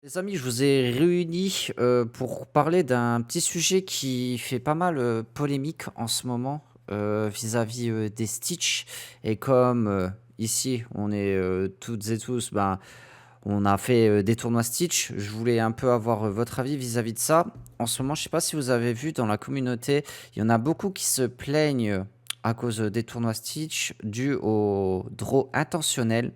Les amis, je vous ai réunis pour parler d'un petit sujet qui fait pas mal polémique en ce moment vis-à-vis des Stitch. Et comme ici, on est toutes et tous, ben, on a fait des tournois Stitch, je voulais un peu avoir votre avis vis-à-vis de ça. En ce moment, je sais pas si vous avez vu dans la communauté, il y en a beaucoup qui se plaignent à cause des tournois Stitch dus au draw intentionnel.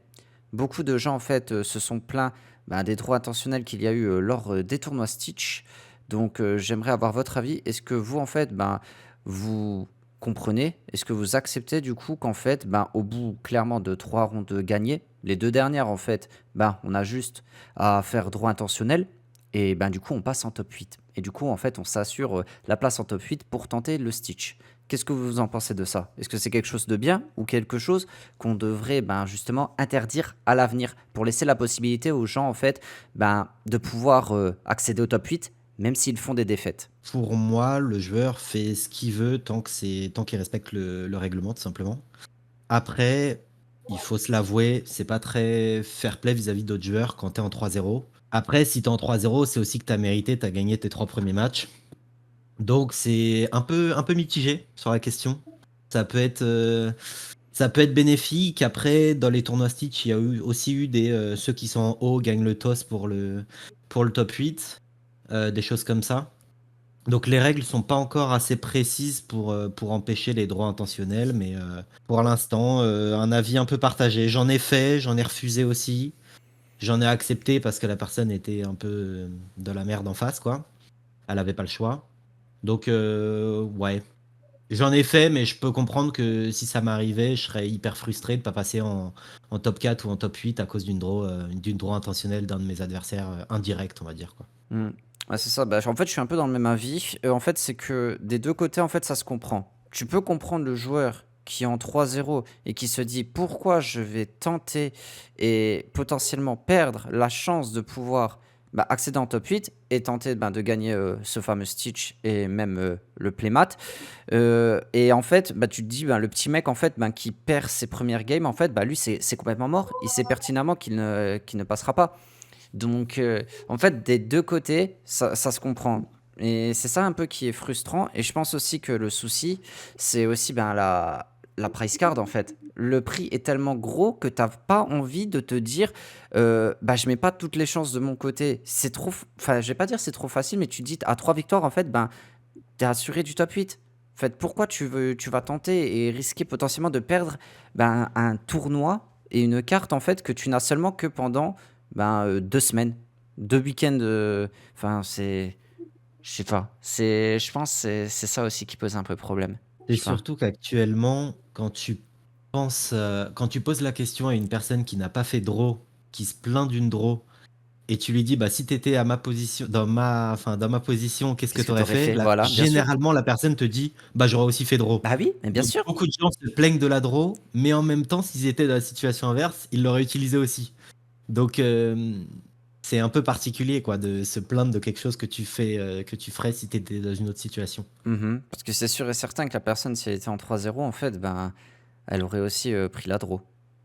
Beaucoup de gens, en fait, se sont plaints, bah, des droits intentionnels qu'il y a eu, lors, des tournois Stitch. Donc, j'aimerais avoir votre avis. Est-ce que vous, en fait, ben, vous comprenez? Est-ce que vous acceptez, du coup, qu'en fait, ben, au bout, clairement, de 3 rondes gagnées, les 2 dernières, en fait, ben, on a juste à faire droit intentionnel et ben, du coup, on passe en top 8 et du coup, en fait, on s'assure, la place en top 8 pour tenter le Stitch. Qu'est-ce que vous en pensez de ça? Est-ce que c'est quelque chose de bien ou quelque chose qu'on devrait, ben, justement interdire à l'avenir pour laisser la possibilité aux gens, en fait, ben, de pouvoir, accéder au top 8 même s'ils font des défaites? Pour moi, le joueur fait ce qu'il veut tant qu'il respecte le règlement, tout simplement. Après, il faut se l'avouer, c'est pas très fair-play vis-à-vis d'autres joueurs quand tu es en 3-0. Après, si tu es en 3-0, c'est aussi que tu as mérité, tu as gagné tes 3 premiers matchs. Donc c'est un peu mitigé sur la question. Ça peut être, heu, ça peut être bénéfique. Après, dans les tournois Stitch, il y a aussi eu ceux qui sont en haut gagnent le toss pour le top 8, des choses comme ça. Donc les règles sont pas encore assez précises pour empêcher les droits intentionnels, mais pour l'instant, un avis un peu partagé. J'en ai fait, j'en ai refusé aussi. J'en ai accepté parce que la personne était un peu, dans la merde en face, quoi. Elle avait pas le choix. Donc ouais, j'en ai fait, mais je peux comprendre que si ça m'arrivait, je serais hyper frustré de pas passer en top 4 ou en top 8 à cause d'une draw intentionnelle d'un de mes adversaires, indirect, on va dire, quoi. Mmh. Ouais, c'est ça. Bah, en fait, je suis un peu dans le même avis. En fait, c'est que des 2 côtés, en fait, ça se comprend. Tu peux comprendre le joueur qui est en 3-0 et qui se dit: «Pourquoi je vais tenter et potentiellement perdre la chance de pouvoir, bah, accéder en top 8 et tenter, ben, de gagner, ce fameux Stitch et même, le playmat». Et en fait, bah, tu te dis, ben, le petit mec, en fait, ben, qui perd ses premières games, en fait, bah, lui, c'est complètement mort. Il sait pertinemment qu'il ne passera pas. Donc, en fait, des 2 côtés, ça se comprend et c'est ça un peu qui est frustrant et je pense aussi que le souci, c'est aussi, ben, la price card, en fait. Le prix est tellement gros que tu as pas envie de te dire, «Bah, je mets pas toutes les chances de mon côté». C'est trop enfin, je vais pas dire c'est trop facile, mais tu te dis: «À 3 victoires, en fait, ben, tu es assuré du top 8». En fait, pourquoi tu vas tenter et risquer potentiellement de perdre, ben, un tournoi et une carte, en fait, que tu n'as seulement que pendant, ben, 2 semaines, 2 week-ends, enfin, c'est je sais pas. Je pense c'est ça aussi qui pose un peu problème. C'est Je sais pas. surtout qu'actuellement, quand tu poses la question à une personne qui n'a pas fait draw, qui se plaint d'une draw et tu lui dis: «Bah, si tu étais à ma position dans ma position, qu'est-ce que Qu'est-ce tu que tu aurais aurais fait?» fait? Là, Voilà, bien sûr. généralement, la personne te dit: «Bah, j'aurais aussi fait draw». Bah oui, mais bien Donc sûr. beaucoup de gens se plaignent de la draw, mais en même temps, s'ils étaient dans la situation inverse, ils l'auraient utilisée aussi. Donc c'est un peu particulier, quoi, de se plaindre de quelque chose que tu ferais si tu étais dans une autre situation. Mmh. Parce que c'est sûr et certain que la personne, si elle était en 3-0, en fait, ben, elle aurait aussi, pris la draw.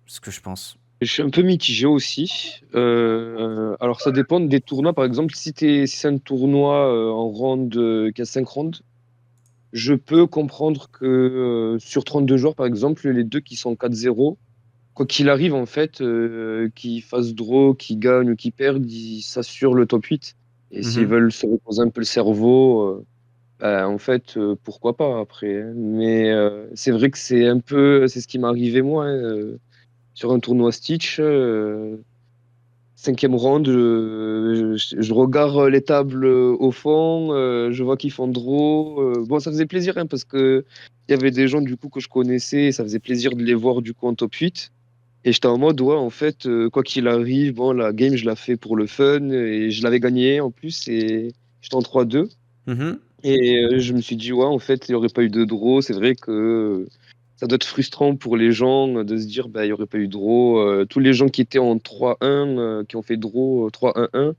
Ce que je pense. Je suis un peu mitigé aussi. Alors ça dépend des tournois. Par exemple, si c'est un tournoi en round qui a 5 rounds, je peux comprendre que sur 32 joueurs, par exemple, les deux qui sont 4-0, quoi qu'il arrive, en fait, qu'ils fassent draw, qu'ils gagnent ou qu'ils perdent, ils s'assurent le top 8. Et s'ils Mmh. veulent se reposer un peu le cerveau, bah, en fait, pourquoi pas après, hein. Mais c'est vrai que c'est ce qui m'est arrivé moi, hein, sur un tournoi Stitch. 5e round, je regarde les tables au fond, je vois qu'ils font draw. Bon, ça faisait plaisir, hein, parce que il y avait des gens du coup que je connaissais, et ça faisait plaisir de les voir du coup en top 8. Et j'étais en mode, ouais, en fait, quoi qu'il arrive, bon, la game, je la fais pour le fun, et je l'avais gagné en plus, et j'étais en 3-2. Mmh. Et je me suis dit, ouais, en fait, il n'y aurait pas eu de draw. C'est vrai que ça doit être frustrant pour les gens de se dire, bah, il n'y aurait pas eu de draw. Tous les gens qui étaient en 3-1, qui ont fait draw 3-1-1,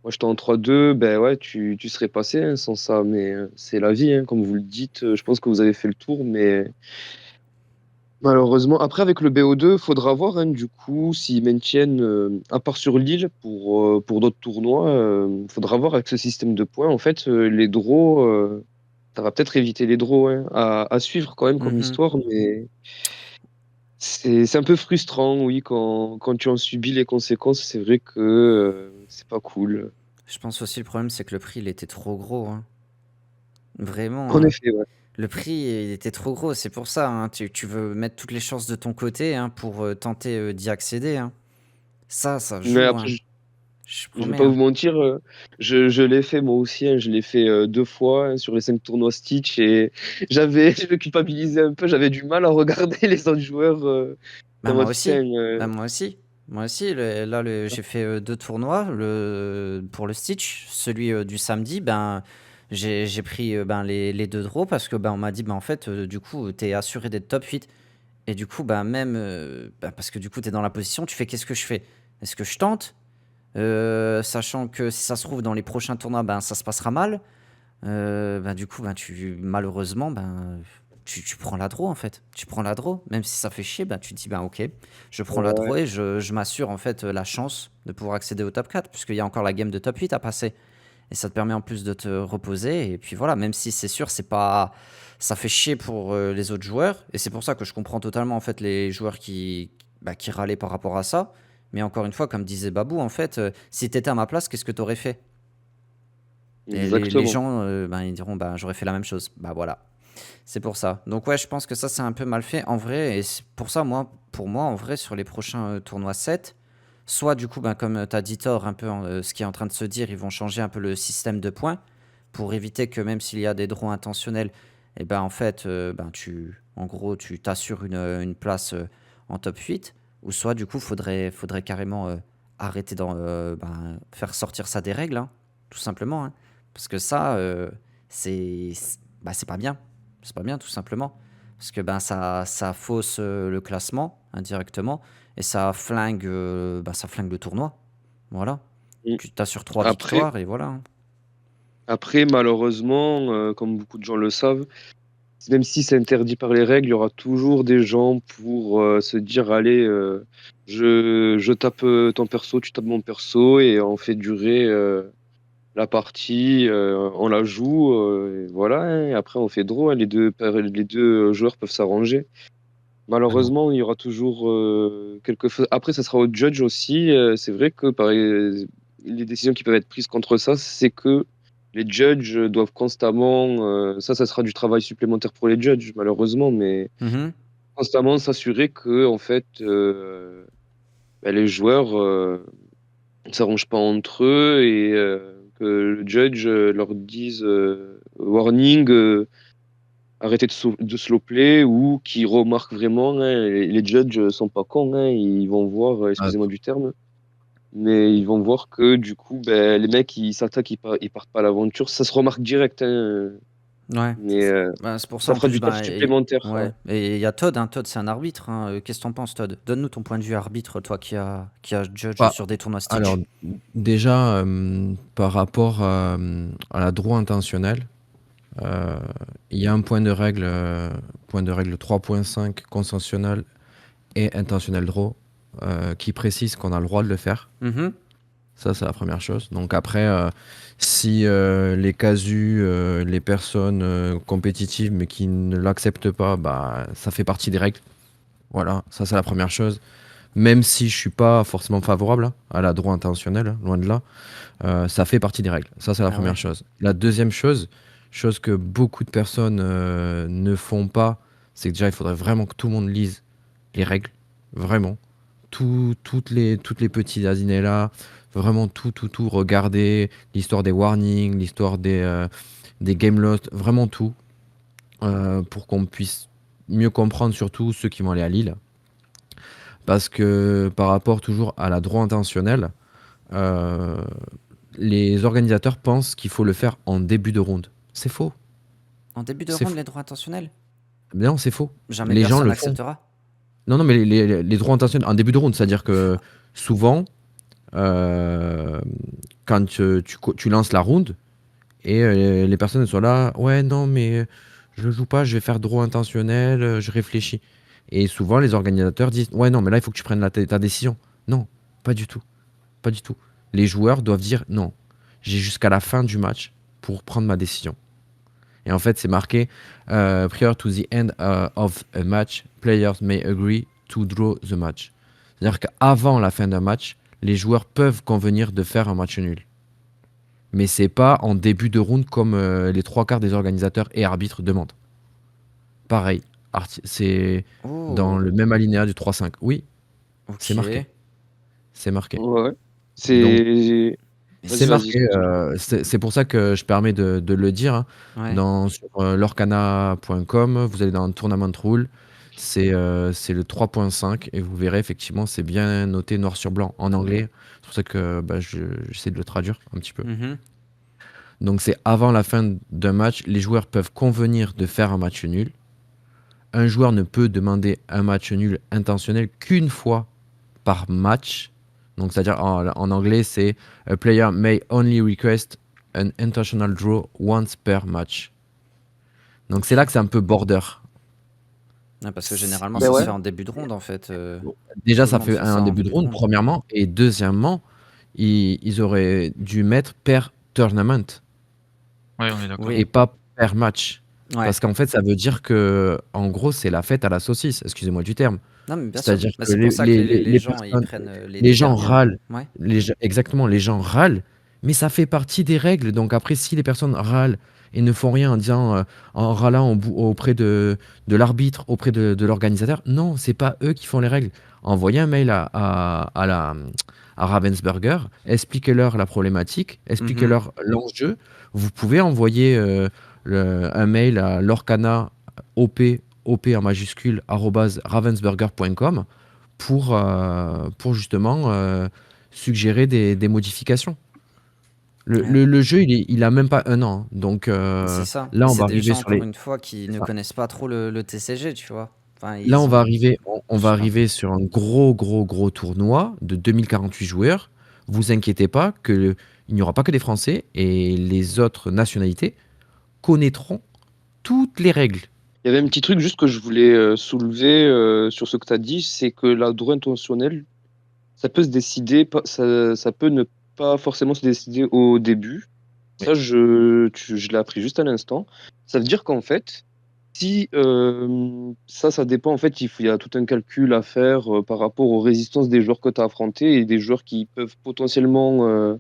moi j'étais en 3-2, ben ouais, tu serais passé, hein, sans ça. Mais c'est la vie, hein, comme vous le dites. Je pense que vous avez fait le tour, mais. Malheureusement, après avec le BO2, faudra voir du coup s'ils maintiennent, à part sur l'île, pour d'autres tournois, faudra voir avec ce système de points. En fait, les draws, ça va peut-être éviter les draws à suivre quand même comme Mhm. histoire, mais c'est un peu frustrant, oui, quand tu en subis les conséquences, c'est vrai que c'est pas cool. Je pense aussi le problème, c'est que le prix, il était trop gros, hein. Vraiment, En hein. effet, ouais. Le prix, il était trop gros, c'est pour ça, hein. Tu veux mettre toutes les chances de ton côté, hein, pour tenter d'y accéder, hein. Ça Mais joue, après, hein. Je je vais promets, pas vous hein. mentir, je l'ai fait moi aussi, je l'ai fait 2 fois sur les 5 tournois Stitch et je me culpabilisais un peu, j'avais du mal à regarder les autres joueurs. Bah En moi mode, aussi. putain, Bah moi aussi. Moi aussi, là, j'ai fait 2 tournois pour le Stitch. Celui du samedi, ben, j'ai pris ben, les 2 draws parce que ben, on m'a dit, ben, en fait, du coup, t'es assuré d'être top 8. Et du coup, ben, même, ben, parce que du coup, t'es dans la position, tu fais qu'est-ce que je fais? Est-ce que je tente? Sachant que si ça se trouve, dans les prochains tournois, ben, ça se passera mal. Ben, du coup, ben, malheureusement, ben, tu prends la draw en fait. Tu prends la draw, même si ça fait chier, ben, tu te dis, ben ok, je prends la ouais, draw et je m'assure en fait la chance de pouvoir accéder au top 4, puisqu'il y a encore la game de top 8 à passer. Et ça te permet en plus de te reposer. Et puis voilà, même si c'est sûr, c'est pas. Ça fait chier pour les autres joueurs. Et c'est pour ça que je comprends totalement en fait les joueurs qui râlaient par rapport à ça. Mais encore une fois, comme disait Babou, en fait, si t'étais à ma place, qu'est-ce que t'aurais fait? Et les exactement. gens, ben, ils diront, ben, j'aurais fait la même chose. Bah voilà, c'est pour ça. Donc ouais, je pense que ça, c'est un peu mal fait en vrai. Et c'est pour ça, pour moi, en vrai, sur les prochains tournois 7, soit du coup, ben, comme tu as dit Thor, un peu ce qui est en train de se dire, ils vont changer un peu le système de points pour éviter que même s'il y a des draws intentionnels, et ben en fait, ben, en gros, tu t'assures une place en top 8. Ou soit du coup, faudrait carrément arrêter faire sortir ça des règles, hein, tout simplement, hein. Parce que ça, c'est pas bien. C'est pas bien, tout simplement. Parce que ben, ça fausse le classement indirectement et ça flingue le tournoi. Voilà. Mm. Tu t'assures 3 Après, victoires et voilà, hein. après, malheureusement, comme beaucoup de gens le savent, même si c'est interdit par les règles, il y aura toujours des gens pour se dire, allez, je tape ton perso, tu tapes mon perso et on fait durer la partie, on la joue, et voilà, et après on fait draw, les deux joueurs peuvent s'arranger. Vraiment. Malheureusement, il y aura toujours quelques. Après, ça sera au judge aussi. C'est vrai que les décisions qui peuvent être prises contre ça, c'est que les judges doivent constamment. Ça sera du travail supplémentaire pour les judges, malheureusement, mais Mhm. constamment s'assurer que en fait, les joueurs ne s'arrangent pas entre eux et que le judge leur dise warning. Arrêter de slow play ou qui remarquent vraiment, les judges sont pas cons, ils vont voir, Ah, excusez-moi du terme, mais ils vont voir que du coup, ben, les mecs ils s'attaquent, ils partent pas à l'aventure, ça se remarque direct, Ouais. mais Bah, c'est pour ça ça en fera plus, du taf bah, supplémentaire. ouais. Et il y a Todd, hein. Todd, c'est un arbitre, hein. Qu'est-ce que t'en penses, Todd? Donne-nous ton point de vue arbitre, toi qui a judge bah, sur des tournois alors, Stitch. déjà, par rapport à la droit intentionnelle, euh, il y a un point de règle 3.5 consensuel et intentionnel draw, qui précise qu'on a le droit de le faire. Mhm. Ça, c'est la première chose. Donc après, si les casus, les personnes compétitives, mais qui ne l'acceptent pas, bah, ça fait partie des règles. Voilà, ça c'est la première chose. Même si je suis pas forcément favorable à la droit intentionnel, loin de là, ça fait partie des règles. Ça c'est la Ah première ouais. chose. La deuxième chose, chose que beaucoup de personnes ne font pas, c'est que déjà il faudrait vraiment que tout le monde lise les règles, vraiment. Toutes les petites là, vraiment tout, regarder l'histoire des warnings, l'histoire des game lost, vraiment tout, pour qu'on puisse mieux comprendre surtout ceux qui vont aller à Lille. Parce que par rapport toujours à la droit intentionnelle, euh, les organisateurs pensent qu'il faut le faire en début de round. C'est faux, En début de c'est ronde, faux. les droits intentionnels? Non, c'est faux. Jamais Les gens personne le font. n'acceptera. Non, non, mais les droits intentionnels en début de round, c'est-à-dire que souvent, euh, quand tu lances la round, et les personnes elles sont là, ouais, non, mais je joue pas, je vais faire droit intentionnel, je réfléchis. Et souvent, les organisateurs disent ouais, non, mais là, il faut que tu prennes ta décision. Non, pas du tout. Pas du tout. Les joueurs doivent dire non, j'ai jusqu'à la fin du match pour prendre ma décision. Et en fait, c'est marqué prior to the end of a match, players may agree to draw the match. C'est-à-dire qu'avant la fin d'un match, les joueurs peuvent convenir de faire un match nul. Mais c'est pas en début de round comme les trois quarts des organisateurs et arbitres demandent. Pareil, c'est dans Oh, le même alinéa du 3-5. Oui, c'est marqué. ok. C'est marqué. Ouais. Donc, C'est. Mais c'est Vas-y, vas-y, marqué. continue. C'est pour ça que je permets de le dire. Hein. ouais. Sur lorcana.com, vous allez dans le Tournament Rule. C'est le 3.5 et vous verrez effectivement, c'est bien noté noir sur blanc en anglais. C'est pour ça que j'essaie de le traduire un petit peu. Mhm. Donc c'est avant la fin d'un match, les joueurs peuvent convenir de faire un match nul. Un joueur ne peut demander un match nul intentionnel qu'une fois par match. Donc c'est-à-dire en anglais, c'est a player may only request an intentional draw once per match. Donc c'est là que c'est un peu border. Ouais, parce que généralement, Ben ça se ouais. fait en début de ronde, en fait. Déjà, Tout le ça monde fait fait ça un en début de début de round, ronde. premièrement. Et deuxièmement, ils auraient dû mettre per tournament Ouais, on est d'accord. Oui. et pas per match. Ouais. Parce qu'en fait, ça veut dire que, en gros, c'est la fête à la saucisse. Excusez-moi du terme. Non, mais bien sûr. C'est-à-dire Bah, que c'est pour ça que les gens, ils personnes, prennent les les deux gens derniers. Hein. râlent. Ouais. Exactement, les gens râlent, mais ça fait partie des règles. Donc après, si les personnes râlent et ne font rien en disant, en râlant auprès de l'arbitre, auprès de l'organisateur, non, c'est pas eux qui font les règles. Envoyez un mail à Ravensburger, expliquez-leur la problématique, expliquez-leur l'enjeu. Vous pouvez envoyer un mail à lorcana op en majuscule @ravensburger.com pour justement suggérer des modifications. Le jeu, il a même pas un an. Donc C'est ça. là, on C'est va des arriver gens, sur encore les. une fois, qui C'est ne ça. connaissent pas trop le TCG, tu vois. Enfin, Là, ils on va ont. arriver, on Je va sais pas. arriver sur un gros tournoi de 2048 joueurs. Vous inquiétez pas que il n'y aura pas que des Français et les autres nationalités connaîtront toutes les règles. Il y avait un petit truc juste que je voulais soulever sur ce que tu as dit, c'est que la droit intentionnel, ça peut se décider, ça peut ne pas forcément se décider au début. Oui. Ça, je l'ai appris juste à l'instant. Ça veut dire qu'en fait, si ça dépend, en fait, il y a tout un calcul à faire par rapport aux résistances des joueurs que tu as affrontés et des joueurs qui peuvent potentiellement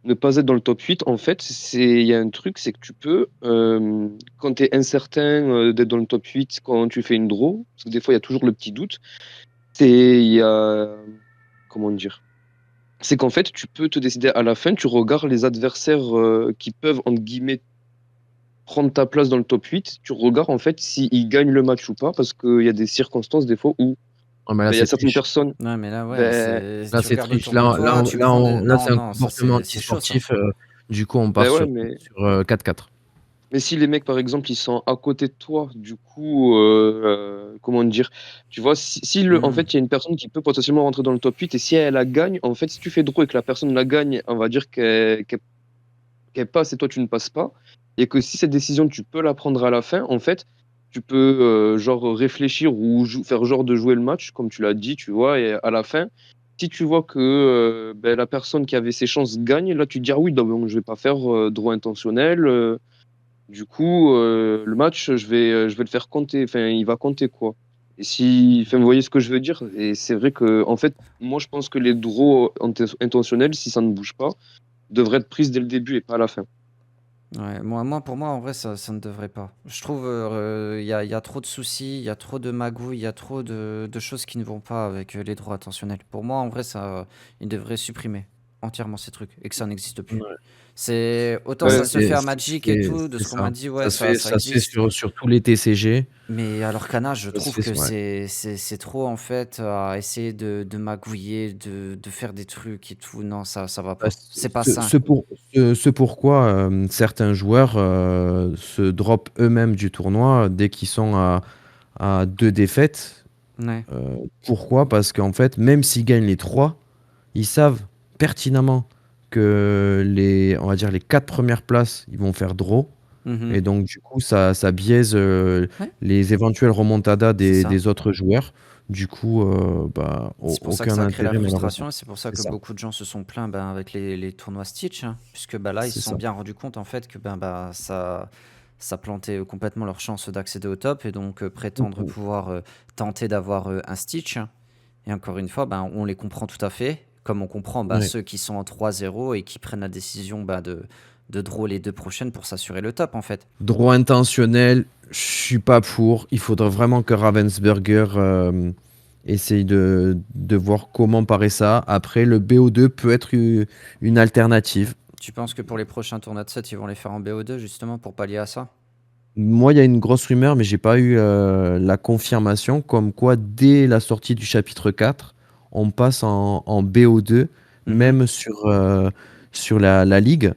ne pas être dans le top 8. En fait, il y a un truc, c'est que tu peux, quand tu es incertain d'être dans le top 8, quand tu fais une draw, parce que des fois, il y a toujours le petit doute, il y a, comment dire, c'est qu'en fait, tu peux te décider à la fin, tu regardes les adversaires qui peuvent, entre guillemets, prendre ta place dans le top 8, tu regardes en fait s'ils gagnent le match ou pas, parce qu'il y a des circonstances des fois où Oh, mais là, il y a c'est certaines triche. personnes. Ouais, mais là, ouais, Ben, Là, tu c'est regardes triche. autour de toi, tu prends des. Là, Non, c'est un non, ça, comportement c'est chaud, ça. anti-sportif. Du coup, on part ben ouais, sur mais 4-4. Mais si les mecs, par exemple, ils sont à côté de toi, du coup, comment dire, tu vois, en Hmm. fait, il y a une personne qui peut potentiellement rentrer dans le top 8 et si elle la gagne, en fait, si tu fais draw et que la personne la gagne, on va dire qu'elle passe et toi, tu ne passes pas. Et que si cette décision, tu peux la prendre à la fin, en fait, tu peux, genre, réfléchir ou faire genre de jouer le match, comme tu l'as dit, tu vois, et à la fin, si tu vois que ben, la personne qui avait ses chances gagne, là, tu te dis, ah oui, donc, je vais pas faire draw intentionnel. Du coup, le match, je vais le faire compter. Enfin, il va compter, quoi. Et si, enfin, vous voyez ce que je veux dire? Et c'est vrai que, en fait, moi, je pense que les draws intentionnels, si ça ne bouge pas, devraient être prises dès le début et pas à la fin. Ouais, pour moi, en vrai, ça ne devrait pas. Je trouve il y a trop de soucis, il y a trop de magouilles, il y a trop de choses qui ne vont pas avec les droits attentionnels. Pour moi, en vrai, ils devraient supprimer entièrement ces trucs et que ça n'existe plus. Ouais. C'est autant Ouais, ça se fait à Magic et tout, de C'est ce qu'on m'a ça. dit, ouais, ça Ça se fait existe. sur tous les TCG. Mais alors Cana, je Ça se trouve fait, que ouais. c'est trop en fait à essayer de magouiller, de faire des trucs et tout. Non, ça va Bah, pas. C'est pas sain. ce pourquoi certains joueurs se drop eux-mêmes du tournoi dès qu'ils sont à 2 défaites. Ouais. Pourquoi? Parce qu'en fait, même s'ils gagnent les 3, ils savent pertinemment que on va dire les 4 premières places, ils vont faire draw. Mhm. Et donc, du coup, ça biaise Ouais, les éventuelles remontadas c'est ça. des autres joueurs. Du coup, C'est pour ça que aucun ça crée la intérêt, malheureusement. frustration et c'est pour ça C'est que ça. beaucoup de gens se sont plaints avec les tournois Stitch, hein, puisque là, ils C'est se sont ça. bien rendus compte en fait que ça plantait complètement leur chance d'accéder au top et donc Ou- prétendre ou- pouvoir tenter d'avoir un Stitch. Et encore une fois, on les comprend tout à fait, comme on comprend Ouais. ceux qui sont en 3-0 et qui prennent la décision de draw les deux prochaines pour s'assurer le top en fait. Droit intentionnel, je suis pas pour. Il faudrait vraiment que Ravensburger essaye de voir comment parer ça. Après, le BO2 peut être une alternative. Tu penses que pour les prochains tournois de 7, ils vont les faire en BO2 justement pour pallier à ça? Moi, il y a une grosse rumeur, mais j'ai pas eu la confirmation, comme quoi dès la sortie du chapitre 4, on passe en BO2, Mhm. même sur la ligue,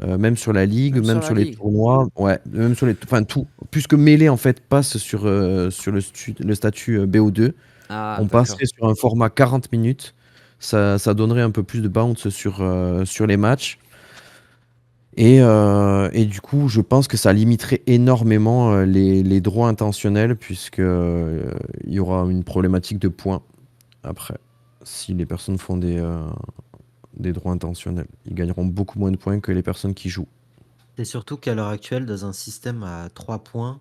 même sur la ligue, Même sur même la sur les ligue. tournois, ouais, même sur enfin tout, puisque Melee en fait passe sur le statut BO2, Ah, on d'accord. passerait sur un format 40 minutes, ça donnerait un peu plus de bounce sur les matchs. Et du coup, je pense que ça limiterait énormément les droits intentionnels, puisque il y aura une problématique de points après. Si les personnes font des droits intentionnels, ils gagneront beaucoup moins de points que les personnes qui jouent. C'est surtout qu'à l'heure actuelle, dans un système à 3 points,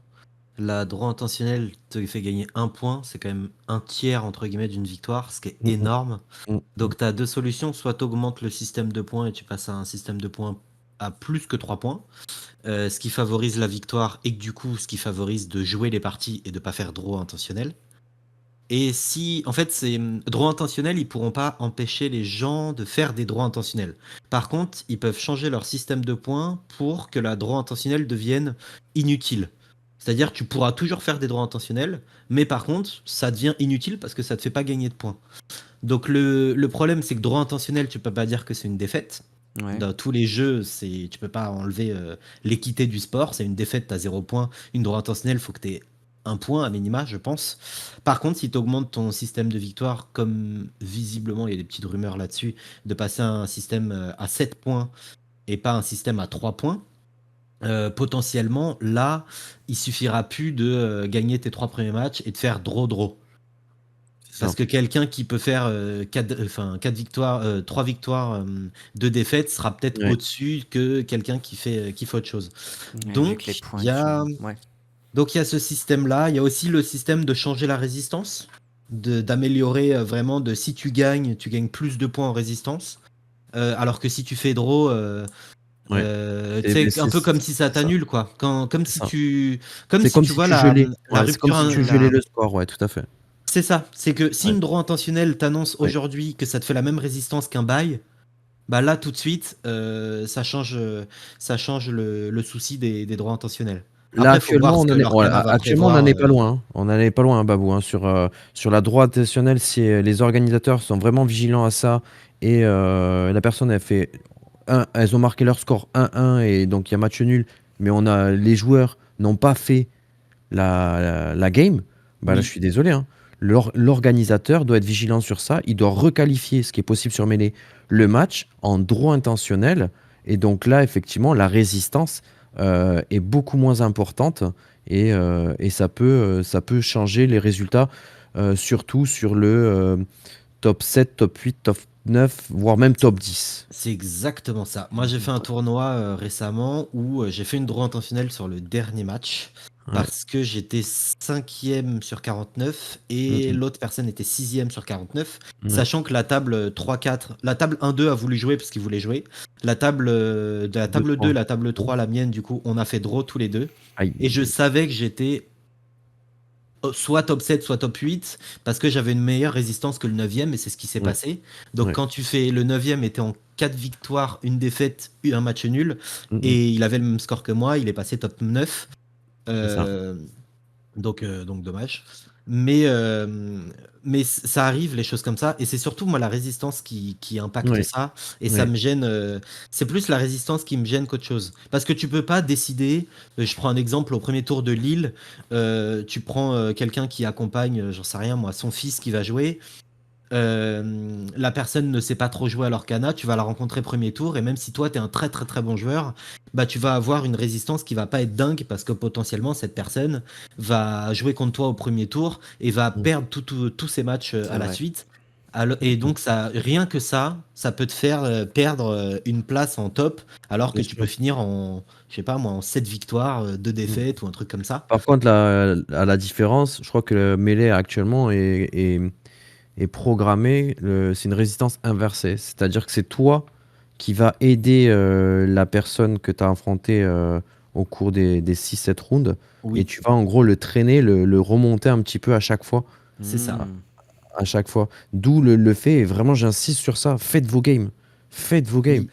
la droit intentionnelle te fait gagner 1 point. C'est quand même un tiers, entre guillemets, d'une victoire, ce qui est Mm, mm, énorme. mm, mm. Donc, tu as deux solutions. Soit tu augmentes le système de points et tu passes à un système de points à plus que 3 points, ce qui favorise la victoire et que du coup, ce qui favorise de jouer les parties et de pas faire draw intentionnel. Et si, en fait, ces droits intentionnels, ils pourront pas empêcher les gens de faire des droits intentionnels. Par contre, ils peuvent changer leur système de points pour que la droit intentionnelle devienne inutile. C'est-à-dire que tu pourras toujours faire des droits intentionnels, mais par contre, ça devient inutile parce que ça te fait pas gagner de points. Donc le problème, c'est que droit intentionnel, tu peux pas dire que c'est une défaite. Ouais. Dans tous les jeux, tu peux pas enlever l'équité du sport. C'est une défaite, tu as 0 point. Une droit intentionnelle, il faut que tu aies 1 point à minima, je pense. Par contre, si tu augmentes ton système de victoire, comme visiblement il y a des petites rumeurs là-dessus, de passer à un système à 7 points et pas un système à 3 points, potentiellement, là, il suffira plus de gagner tes 3 premiers matchs et de faire draw-draw. C'est ça. Parce que quelqu'un qui peut faire 4 victoires, 3 victoires, 2 défaites sera peut-être Ouais. au-dessus que quelqu'un qui fait autre chose. Ouais, vu que les Donc points il ils y a sont. Ouais. donc il y a ce système-là. Il y a aussi le système de changer la résistance, d'améliorer vraiment si tu gagnes plus de points en résistance. Alors que si tu fais draw, Ouais. tu Mais sais, un peu comme si ça c'est ça. t'annule, quoi. C'est ça. Comme C'est si comme tu si vois tu gelais. la Ouais, c'est comme rupture, si tu gelais le score. Ouais, tout à fait. c'est ça, c'est que si Ouais. une droit intentionnelle t'annonce Ouais. aujourd'hui que ça te fait la même résistance qu'un bail, bah là tout de suite ça change le souci des droits intentionnels. Là, Après, faut voir actuellement, ce on que en est, ouais, l'Orcana va actuellement, on n'en prévoir. est pas loin, hein. On n'en est pas loin, hein, Babou, hein, sur la droite additionnelle, si les organisateurs sont vraiment vigilants à ça et la personne, elle fait elles ont marqué leur score 1-1 et donc il y a match nul, mais les joueurs n'ont pas fait la game, bah là, je Oui, suis désolé, hein. L'organisateur doit être vigilant sur ça. Il doit requalifier ce qui est possible sur Melee le match en droit intentionnel. Et donc là, effectivement, la résistance est beaucoup moins importante et ça peut changer les résultats, surtout sur le top 7, top 8, top 9, voire même top 10. c'est exactement ça. Moi, j'ai Mhm. fait un tournoi récemment où j'ai fait une draw intentionnelle sur le dernier match Ouais. parce que j'étais 5e sur 49 et Mm, l'autre personne était 6e sur 49, mm. Ouais. sachant que la table 3-4, la table 1-2 a voulu jouer parce qu'il voulait jouer. De la Deux, table 2, trois. la table 3, la mienne, du coup, on a fait draw tous les deux. Aïe. Et je savais que j'étais soit top 7, soit top 8, parce que j'avais une meilleure résistance que le 9e, et c'est ce qui s'est Ouais. passé. Donc Ouais. quand tu fais le 9e était en 4 victoires, une défaite, un match nul, Mm, mm. et il avait le même score que moi, il est passé top 9. C'est ça. Euh, donc dommage. Mais ça arrive, les choses comme ça. Et c'est surtout moi la résistance qui impacte Ouais. ça. Et ça Ouais. me gêne. C'est plus la résistance qui me gêne qu'autre chose. Parce que tu peux pas décider. Je prends un exemple au premier tour de Lille. Tu prends quelqu'un qui accompagne, j'en sais rien moi, son fils qui va jouer. la personne ne sait pas trop jouer à l'Orcana, tu vas la rencontrer premier tour, et même si toi, tu es un très très très bon joueur, bah, tu vas avoir une résistance qui va pas être dingue, parce que potentiellement, cette personne va jouer contre toi au premier tour, et va Mm. perdre tous ses matchs C'est à la vrai. suite. Et donc, rien que ça peut te faire perdre une place en top, alors que Bien tu sûr. peux finir en, je sais pas moi, en 7 victoires, 2 défaites, ou un truc comme ça. Par contre, à la différence, je crois que le Melee actuellement est programmé, c'est une résistance inversée. C'est-à-dire que c'est toi qui va aider la personne que tu as affrontée au cours des 6-7 rounds. Et Oui, tu vas en gros le traîner, le remonter un petit peu à chaque fois. c'est ça. Hmm. À chaque fois. D'où le fait, et vraiment j'insiste sur ça, faites vos games. Faites vos games. Oui,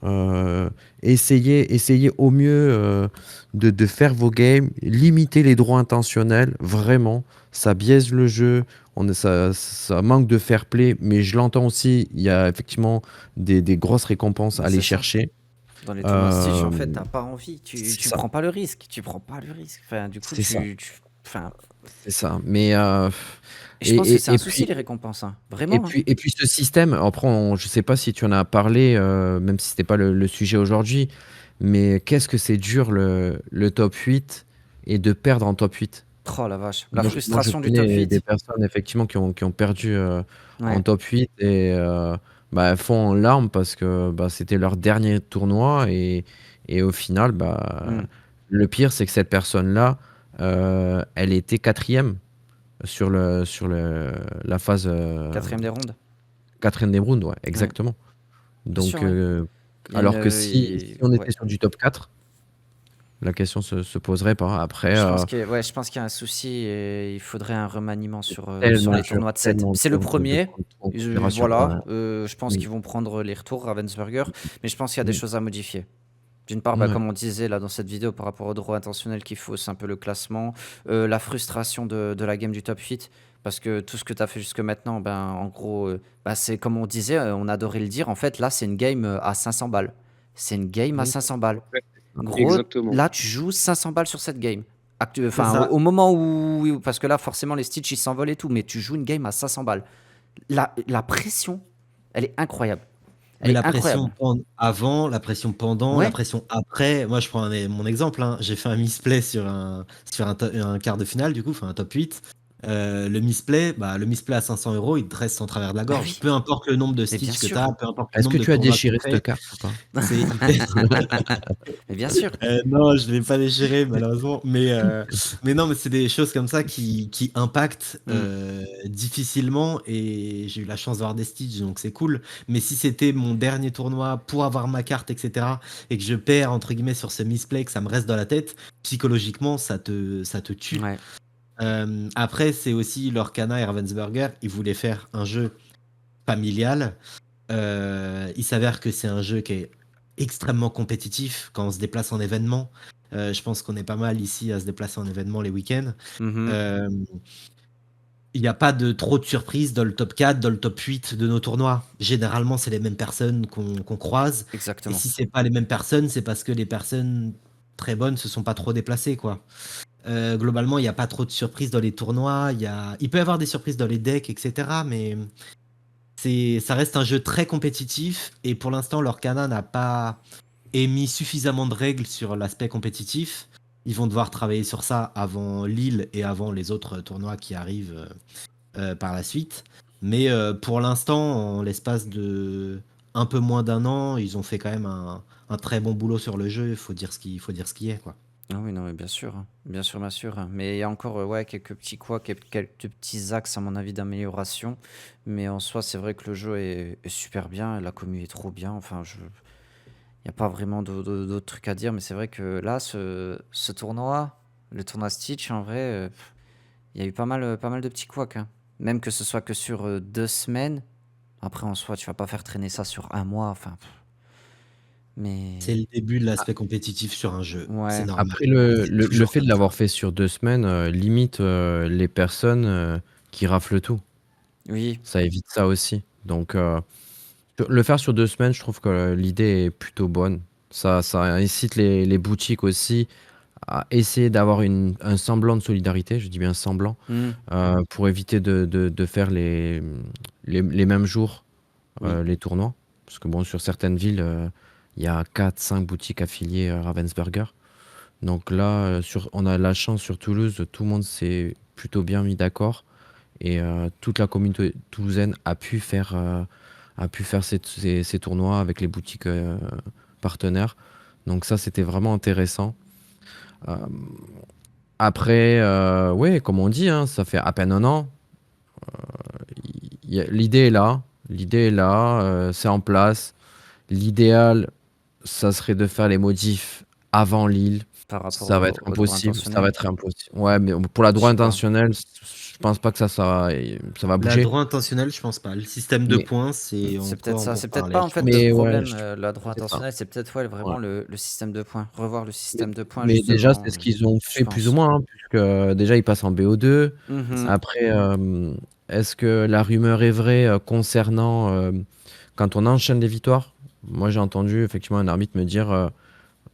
Euh, essayez au mieux de faire vos games, limitez les droits intentionnels, vraiment, ça biaise le jeu, ça manque de fair play, mais je l'entends aussi, il y a effectivement des grosses récompenses Bah, à aller c'est ça. chercher. Dans les tournois Stitch, en fait, Euh, t'as pas envie. c'est Tu ça, prends pas le risque. Tu prends pas le risque. Enfin, du coup, c'est ça, enfin, c'est ça. Mais et je pense que c'est un et souci, puis les récompenses. Hein. Vraiment. Hein. et puis ce système, après, je sais pas si tu en as parlé, même si c'était pas le sujet aujourd'hui, mais qu'est-ce que c'est dur le top 8 et de perdre en top 8. Oh la vache. La Moi, je frustration du top connais des 8. personnes effectivement qui ont perdu en Ouais. top 8 et bah, elles font en larmes parce que bah, c'était leur dernier tournoi et au final, bah, Hmm. le pire, c'est que cette personne-là, elle était quatrième la phase Quatrième des rondes. quatrième des rounds, ouais, Ouais. exactement. Bien sûr, Donc, ouais. Il y a alors que si on ouais. était sur du top 4, la question se poserait pas. Après, Je pense qu'il y a un souci et il faudrait un remaniement sur tellement les dur, tournois de 7. tellement C'est le dur de premier. prendre en considération. Voilà. Je pense Oui. qu'ils vont prendre les retours, Ravensburger. Mais je pense qu'il y a des Mm. choses à modifier. D'une part, bah, Ouais. comme on disait là dans cette vidéo par rapport au droit intentionnel qui fausse un peu le classement, la frustration de la game du top 8, parce que tout ce que tu as fait jusque maintenant, ben, en gros, bah, c'est comme on disait, on adorait le dire, en fait, là, c'est une game à 500 balles. C'est une game à Oui, 500 balles. Ouais, Gros, exactement. là, tu joues 500 balles sur cette game. c'est Enfin, ça. au moment où, oui, parce que là, forcément, les Stitch, ils s'envolent et tout, mais tu joues une game à 500 balles. La pression, elle est incroyable. Elle Mais est la pression incroyable. avant, la pression pendant, la Ouais, pression après. Moi, je prends mon exemple, hein. J'ai fait un misplay un quart de finale, du coup, enfin un top 8. Le misplay à 500 euros, il te reste en travers de la bah gorge. oui, Peu importe le nombre de mais bien stitches que tu sûr. as, peu importe le est-ce que nombre de tu as tournois que tu déchiré fais, cette carte ou pas? c'est hyper. Mais bien sûr. Non, je ne l'ai pas déchiré, malheureusement. Mais non, mais c'est des choses comme ça qui impactent Mm. difficilement. Et j'ai eu la chance d'avoir des Stitch, donc c'est cool. Mais si c'était mon dernier tournoi pour avoir ma carte, etc., et que je perds, entre guillemets, sur ce misplay, que ça me reste dans la tête, psychologiquement, ça te tue. Ouais, Après, c'est aussi Lorcana et Ravensburger, ils voulaient faire un jeu familial. Il s'avère que c'est un jeu qui est extrêmement compétitif quand on se déplace en événement. Je pense qu'on est pas mal ici à se déplacer en événement les week-ends. mhm, Euh, Il n'y a pas de trop de surprises dans le top 4, dans le top 8 de nos tournois. Généralement, c'est les mêmes personnes qu'on croise. Et exactement. si c'est pas les mêmes personnes, c'est parce que les personnes très bonnes se sont pas trop déplacées, quoi. Globalement, il n'y a pas trop de surprises dans les tournois. Il peut y avoir des surprises dans les decks, etc. Mais ça reste un jeu très compétitif. Et pour l'instant, l'Orcana n'a pas émis suffisamment de règles sur l'aspect compétitif. Ils vont devoir travailler sur ça avant Lille et avant les autres tournois qui arrivent par la suite. Mais pour l'instant, en l'espace de un peu moins d'un an, ils ont fait quand même un très bon boulot sur le jeu. Il faut dire faut dire ce qui est, quoi. Ah oui, non, mais bien sûr, hein. Bien sûr, bien sûr. Hein. Mais il y a encore ouais, quelques petits quoi, quelques petits axes, à mon avis, d'amélioration. Mais en soi, c'est vrai que le jeu est super bien, la commu est trop bien. Enfin, il n'y a pas vraiment d'autres trucs à dire. Mais c'est vrai que là, ce tournoi, le tournoi Stitch, en vrai, il y a eu pas mal de petits couacs. Hein. Même que ce soit que sur 2 semaines. Après, en soi, tu vas pas faire traîner ça sur un mois. Enfin, C'est mais le début de l'aspect compétitif sur un jeu. C'est ouais, normal. Après, C'est le toujours fait de comme ça. l'avoir fait sur 2 semaines limite les personnes qui raflent tout. oui, Ça évite ça aussi. Donc, le faire sur 2 semaines, je trouve que l'idée est plutôt bonne. Ça incite les boutiques aussi à essayer d'avoir un semblant de solidarité, je dis bien semblant, hmm, pour éviter de faire les mêmes jours Oui. les tournois. Parce que bon, sur certaines villes, il y a 4-5 boutiques affiliées Ravensburger. Donc là, on a la chance sur Toulouse, tout le monde s'est plutôt bien mis d'accord. Et toute la communauté toulousaine a pu faire ces tournois avec les boutiques partenaires. Donc ça, c'était vraiment intéressant. Euh, Après, ouais, comme on dit, hein, ça fait à peine un an. L'idée est là. L'idée est là, c'est en place. L'idéal, ça serait de faire les modifs avant Lille. Par rapport Ça va être au droit impossible. Ça va intentionnel. être impossible. Ouais, mais pour la Je droit sais pas. intentionnel, je pense pas que ça va La bouger. droit intentionnel, je pense pas. Le système de Mais, points, c'est C'est peut-être encore ça. pour C'est peut-être parler, pas en tu vois. fait le mais ouais, problème, la droit c'est ça. intentionnelle, c'est peut-être ouais, Ouais. vraiment le système de points. Revoir le système de points Mais déjà, c'est justement, ce qu'ils ont je fait plus ou pense. moins, hein, puisque déjà, ils passent en BO2. Mhm. Après, est-ce que la rumeur est vraie concernant quand on enchaîne les victoires? Moi, j'ai entendu effectivement un arbitre me dire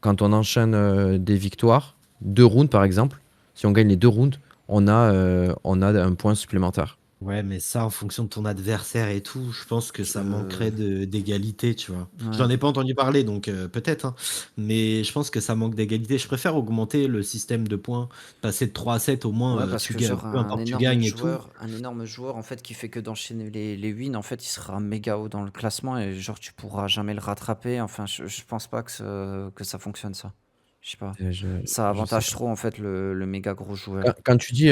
quand on enchaîne des victoires, 2 rounds par exemple, si on gagne les 2 rounds, on a un point supplémentaire. Ouais, mais ça, en fonction de ton adversaire et tout, je pense que ça Je... manquerait d'égalité, tu vois. Ouais. J'en ai pas entendu parler, donc peut-être, hein. Mais je pense que ça manque d'égalité. Je préfère augmenter le système de points, passer de 3 à 7 au moins, Ouais, parce tu que gagnes, genre peu importe, tu gagnes et tout. un énorme joueur en fait qui fait que d'enchaîner les wins, en fait, il sera méga haut dans le classement et genre tu pourras jamais le rattraper. Enfin, je pense pas que ça fonctionne ça. Je sais pas. Et Ça je sais avantage pas. trop en fait le méga gros Quand, joueur. quand tu dis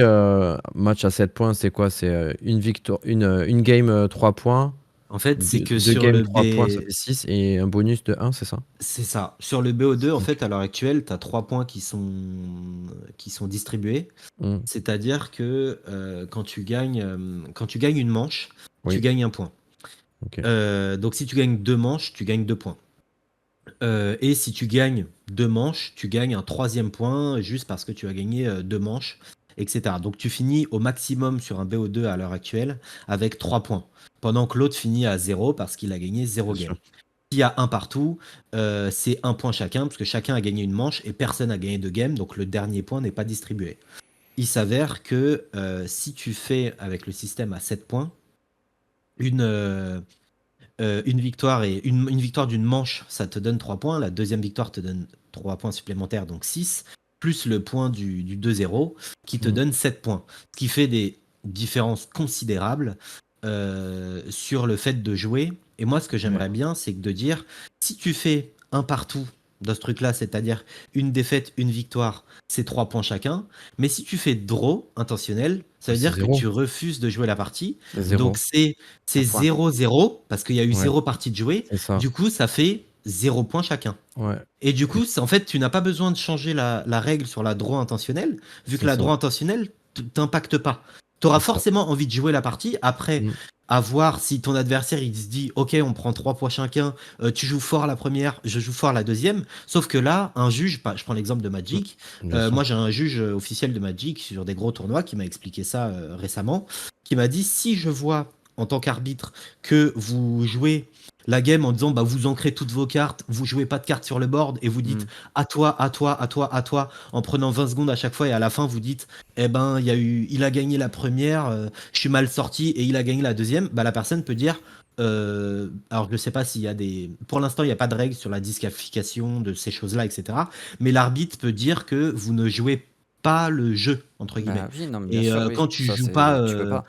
match à 7 points, c'est quoi? C'est une victoire, une game 3 points, En fait, c'est que deux sur games le 3 points, ça B, fait 6 et un bonus de 1, c'est ça? c'est ça. Sur le BO2, en Ok. fait, à l'heure actuelle, tu as 3 points qui sont distribués. Mm. C'est-à-dire que quand tu gagnes une manche, tu Oui, gagnes un point. ok. Donc si tu gagnes 2 manches, tu gagnes 2 points. Et si tu gagnes 2 manches, tu gagnes un 3e point juste parce que tu as gagné 2 manches, etc. Donc tu finis au maximum sur un BO2 à l'heure actuelle avec 3 points, pendant que l'autre finit à 0 parce qu'il a gagné 0 Bien game. sûr. S'il y a un partout, c'est 1 point chacun, parce que chacun a gagné une manche et personne n'a gagné de game, donc le dernier point n'est pas distribué. Il s'avère que si tu fais avec le système à 7 points, une victoire une victoire d'une manche, ça te donne 3 points. La deuxième victoire te donne 3 points supplémentaires, donc 6, plus le point du 2-0 qui te Mm. donne 7 points. Ce qui fait des différences considérables sur le fait de jouer. Et moi, ce que j'aimerais bien, c'est que de dire, si tu fais un partout dans ce truc-là, c'est-à-dire une défaite, une victoire, c'est 3 points chacun. Mais si tu fais draw intentionnel, ça veut C'est dire que 0. tu refuses de jouer la partie. C'est Donc 0. c'est Un point. 0-0 parce qu'il y a eu Ouais, 0 partie de jouer. c'est ça. Du coup, ça fait 0 points chacun. Ouais, Et du coup, en fait, tu n'as pas besoin de changer la règle sur la draw intentionnelle, vu que c'est la ça. draw intentionnelle t'impacte pas. Tu auras C'est ça. forcément envie de jouer la partie. Après, Mm. à voir si ton adversaire il se dit ok, on prend 3 points chacun, tu joues fort la première, je joue fort la deuxième. Sauf que là, un juge, je prends l'exemple de Mm. Magic. Bien sûr. Moi, j'ai un juge officiel de Magic sur des gros tournois qui m'a expliqué ça récemment, qui m'a dit si je vois en tant qu'arbitre que vous jouez la game en disant bah vous ancrez toutes vos cartes, vous jouez pas de cartes sur le board et vous dites Mm. à toi, à toi, à toi, à toi, en prenant 20 secondes à chaque fois et à la fin vous dites eh ben il a gagné la première, je suis mal sorti et il a gagné la deuxième, bah la personne peut dire alors je sais pas s'il y a pour l'instant il n'y a pas de règles sur la disqualification de ces choses-là, etc. Mais l'arbitre peut dire que vous ne jouez pas le jeu entre guillemets. Bah oui, non, mais bien Et sûr, oui. quand tu Ça, joues pas, tu peux pas.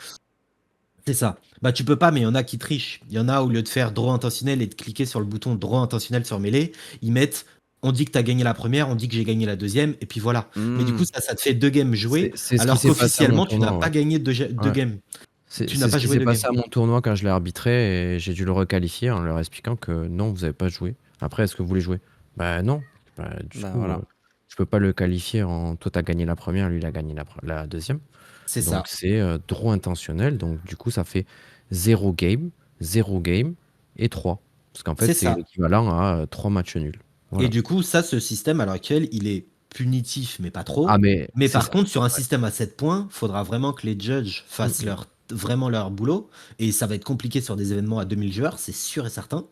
c'est ça. Bah tu peux pas, mais il y en a qui trichent. Il y en a, au lieu de faire draw intentionnel et de cliquer sur le bouton draw intentionnel sur mêlée, ils mettent on dit que tu as gagné la première, on dit que j'ai gagné la deuxième, et puis voilà. Mais du coup, Mm. ça te fait 2 games joués, C'est ce qui alors s'est passé à mon qu'officiellement, tu n'as tournoi. pas Ouais. gagné deux Ouais. games. C'est Tu n'as ce pas qui joué s'est 2 passé games. à mon tournoi quand je l'ai arbitré et j'ai dû le requalifier en leur expliquant que non, vous n'avez pas joué. Après, est-ce que vous voulez jouer? Bah non. Bah, du Bah coup, voilà. je peux pas le qualifier en toi, t'as gagné la première, lui, il a gagné la deuxième. C'est Donc, ça. c'est draw intentionnel. Donc, du coup, ça fait 0 game, 0 game et 3. Parce qu'en fait, C'est c'est ça. l'équivalent à 3 matchs nuls. Et Voilà. du coup, ça, ce système, à l'heure actuelle, il est punitif, mais pas trop. Ah, mais Mais c'est par ça. contre, sur un Ouais. système à 7 points, il faudra vraiment que les judges fassent Mm. vraiment leur boulot. Et ça va être compliqué sur des événements à 2000 joueurs, c'est sûr et certain.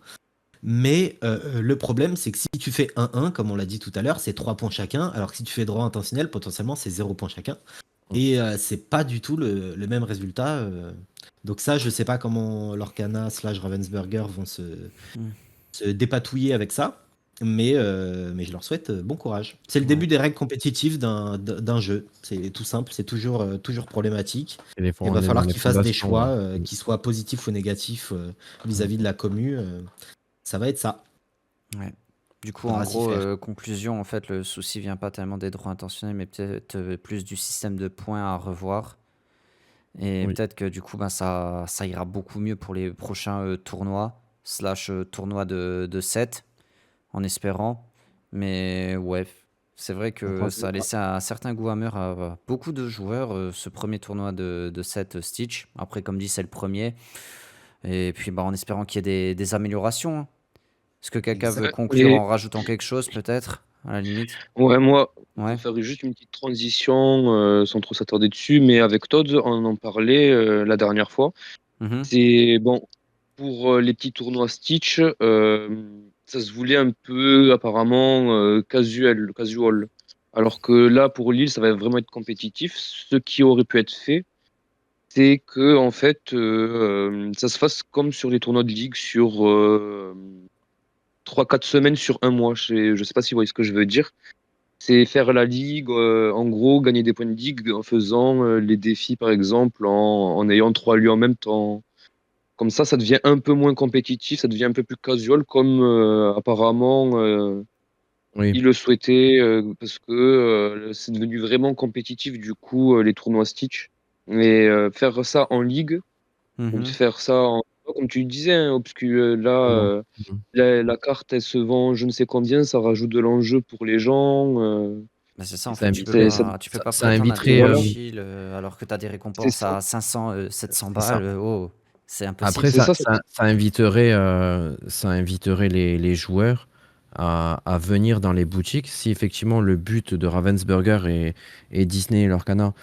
Mais le problème, c'est que si tu fais 1-1, comme on l'a dit tout à l'heure, c'est 3 points chacun. Alors que si tu fais droit intentionnel, potentiellement, c'est 0 points chacun. Mm. Et c'est pas du tout le même résultat Donc ça, je sais pas comment Lorcana slash Ravensburger vont Hmm. se dépatouiller avec ça, mais je leur souhaite bon courage. C'est le Ouais. début des règles compétitives d'un jeu. C'est tout simple, c'est toujours problématique. Et les Il va falloir les qu'ils fassent des fondations, choix, qu'ils soient positifs ou négatifs vis-à-vis de la commu. Ça va être ça. Ouais. Du coup, en Faudra s'y gros, faire. conclusion, en fait, le souci vient pas tellement des droits intentionnels, mais peut-être plus du système de points à revoir. Et oui. peut-être que du coup, ben, ça ira beaucoup mieux pour les prochains tournois, slash tournois de 7, en espérant. Mais ouais, c'est vrai On que croise les ça a doigts. laissé un certain goût amer à beaucoup de joueurs, ce premier tournoi de 7 Stitch. Après, comme dit, c'est le premier. Et puis, bah, en espérant qu'il y ait des améliorations, hein. Est-ce que quelqu'un veut Exact. conclure Et en rajoutant quelque chose, peut-être, à la limite? ouais, moi, Ouais. pour faire juste une petite transition, sans trop s'attarder dessus, mais avec Todd, on en parlait la dernière fois. Mhm. C'est bon, pour les petits tournois Stitch, ça se voulait un peu apparemment casual. Alors que là, pour Lille, ça va vraiment être compétitif. Ce qui aurait pu être fait, c'est que en fait, ça se fasse comme sur les tournois de ligue sur 3-4 semaines sur un mois. Je sais pas si vous voyez ce que je veux dire. C'est faire la ligue, en gros, gagner des points de ligue en faisant les défis, par exemple, en ayant 3 lieux en même temps. Comme ça devient un peu moins compétitif, ça devient un peu plus casual, comme apparemment Oui. il le souhaitait, parce que c'est devenu vraiment compétitif, du coup, les tournois Stitch. Et faire ça en ligue, ou de Mhm. faire ça comme tu le disais, hein, Obscu, là, Exactement. Mhm. la carte, elle se vend je ne sais combien, ça rajoute de l'enjeu pour les gens. Bah, c'est ça, en Ça fait, inviterait, Ça, tu peux pas ça prétendre à des inviterait. prix voilà, chill alors que tu as des c'est récompenses ça. à 500, 700 C'est balles. ça. Oh, c'est Après, impossible. C'est ça, ça inviterait les joueurs à venir dans les boutiques. Si effectivement le but de Ravensburger et Disney et Lorcana,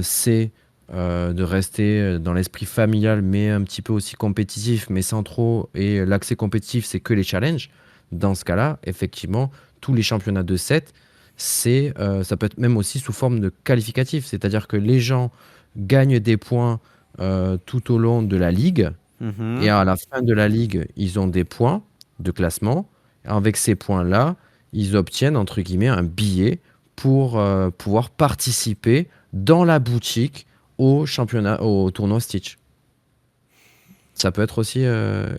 c'est de rester dans l'esprit familial, mais un petit peu aussi compétitif, mais sans trop. Et l'accès compétitif, c'est que les challenges. Dans ce cas-là, effectivement, tous les championnats de 7, ça peut être même aussi sous forme de qualificatif. C'est-à-dire que les gens gagnent des points tout au long de la ligue. Et Mhm. à la fin de la ligue, ils ont des points de classement. Avec ces points-là, ils obtiennent, entre guillemets, un billet pour pouvoir participer dans la boutique au championnat, au tournoi Stitch. Ça peut être aussi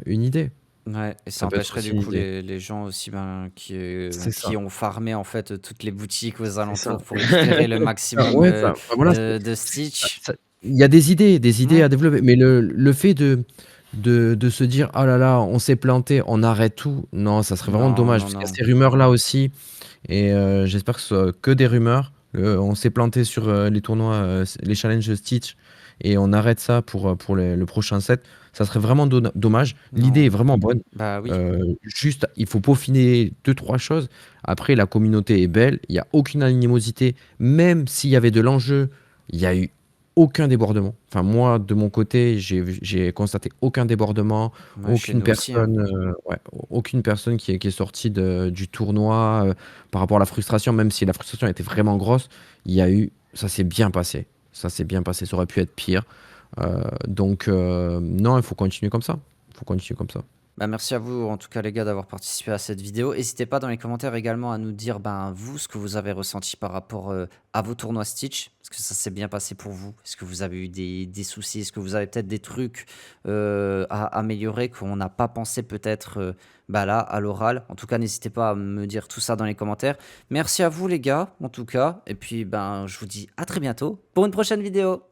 une idée. Ouais, et ça Ça peut être empêcherait aussi du une coup idée. les gens aussi ben, C'est qui ça. ont farmé en fait toutes les boutiques aux C'est ça. alentours pour récupérer le Ah, maximum ouais, voilà, de Stitch. il y a des idées Ouais. à développer, mais le fait de se dire, oh là là, on s'est planté, on arrête tout, non, ça serait vraiment Non, dommage, non, parce qu'il y a non. ces rumeurs-là aussi, et j'espère que ce soit que des rumeurs. On s'est planté sur les tournois, les challenges Stitch, et on arrête ça pour le prochain set. Ça serait vraiment dommage. L'idée est Non. vraiment bonne. Bah oui. Juste, il faut peaufiner deux, trois choses. Après, la communauté est belle, il n'y a aucune animosité. Même s'il y avait de l'enjeu, il n'y a eu aucun débordement. Enfin, moi, de mon côté, j'ai constaté aucun débordement, Ouais, chez nous aussi, hein. ouais, aucune personne qui est sortie du tournoi par rapport à la frustration, même si la frustration était vraiment grosse, ça s'est bien passé. Ça s'est bien passé, ça aurait pu être pire. Donc, non, il faut continuer comme ça. Il faut continuer comme ça. Bah, merci à vous, en tout cas, les gars, d'avoir participé à cette vidéo. N'hésitez pas dans les commentaires également à nous dire, ben, vous, ce que vous avez ressenti par rapport à vos tournois Stitch. Est-ce que ça s'est bien passé pour vous? Est-ce que vous avez eu des soucis? Est-ce que vous avez peut-être des trucs à améliorer qu'on n'a pas pensé peut-être bah, là, à l'oral? En tout cas, n'hésitez pas à me dire tout ça dans les commentaires. Merci à vous, les gars, en tout cas. Et puis, ben, je vous dis à très bientôt pour une prochaine vidéo.